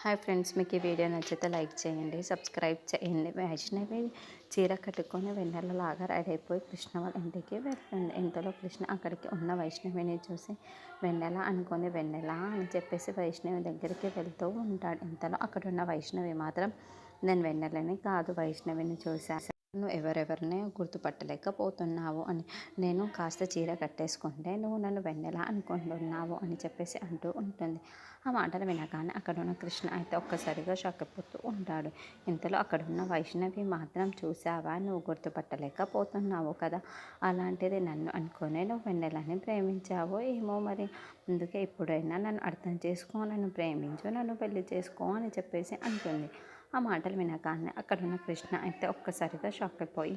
Hi friends, మీకు ఈ video నచ్చితే లైక్ చేయండి, సబ్స్క్రైబ్ చేయండి. వైష్ణవి చీర కట్టుకొని వెన్నెలలాగా రెడీ అయిపోయి కృష్ణ వాళ్ళ ఇంటికి వెళ్తుంది. ఇంతలో కృష్ణ అక్కడికి ఉన్న వైష్ణవిని చూసి వెన్నెల అనుకొని వెన్నెల అని చెప్పేసి వైష్ణవి దగ్గరికి వెళ్తూ ఉంటాడు. ఇంతలో అక్కడ ఉన్న వైష్ణవి మాత్రం నేను వెన్నెలని కాదు, వైష్ణవిని చూశాను, నువ్వు ఎవరెవరిని గుర్తుపట్టలేకపోతున్నావు అని, నేను కాస్త చీర కట్టేసుకుంటే నువ్వు నన్ను వెన్నెల అనుకుంటున్నావు అని చెప్పేసి అంటూ ఉంటుంది. ఆ మాటలు వినగానే అక్కడున్న కృష్ణ అయితే ఒక్కసారిగా షాక్ అయిపోతూ ఉంటాడు. ఇంతలో అక్కడున్న వైష్ణవి మాత్రం, చూసావా, నువ్వు గుర్తుపట్టలేకపోతున్నావు కదా, అలాంటిది నన్ను అనుకునే నువ్వు వెన్నెలని ప్రేమించావో ఏమో మరి, అందుకే ఇప్పుడైనా నన్ను అర్థం చేసుకో, నన్ను ప్రేమించు, నన్ను పెళ్లి చేసుకో అని చెప్పేసి అంటుంది. ఆ మాటలు వినగానే అక్కడున్న కృష్ణ అయితే ఒక్కసారిగా షాక్ అయిపోయి,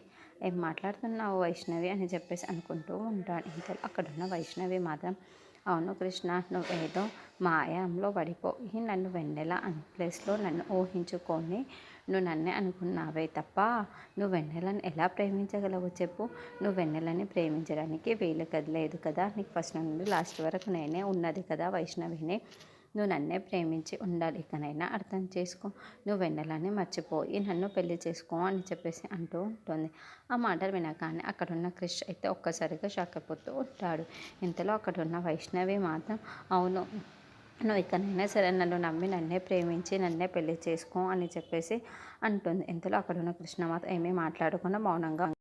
ఏం మాట్లాడుతున్నావు వైష్ణవి అని చెప్పేసి అనుకుంటూ ఉంటాడు. ఇంతలో అక్కడున్న వైష్ణవి మాత్రం, అవును కృష్ణ, నువ్వేదో మాయంలో పడిపోయి నన్ను వెన్నెల అనే ప్లేస్లో నన్ను ఊహించుకొని నువ్వు నన్నే అనుకున్నావే తప్ప నువ్వు వెన్నెలను ఎలా ప్రేమించగలవు చెప్పు. నువ్వు వెన్నెలని ప్రేమించడానికి వీలు లేదు కదా, నీకు ఫస్ట్ నుండి లాస్ట్ వరకు నేనే ఉన్నది కదా వైష్ణవిని, నువ్వు నన్నే ప్రేమించి ఉండాలి, ఇకనైనా అర్థం చేసుకో, నువ్వు వెన్నెలని మర్చిపోయి నన్ను పెళ్లి చేసుకో అని చెప్పేసి అంటూ ఉంటుంది. ఆ మాటలు వినగానే అక్కడున్న క్రిష్ అయితే ఒక్కసారిగా షాక్ అయిపోతూ ఉంటాడు. ఇంతలో అక్కడున్న వైష్ణవి మాత్రం, అవును, నువ్వు ఇకనైనా సరే నన్ను నమ్మి నన్నే ప్రేమించి నన్నే పెళ్లి చేసుకో అని చెప్పేసి అంటుంది. ఇంతలో అక్కడున్న కృష్ణ మాత్రం ఏమీ మాట్లాడకుండా మౌనంగా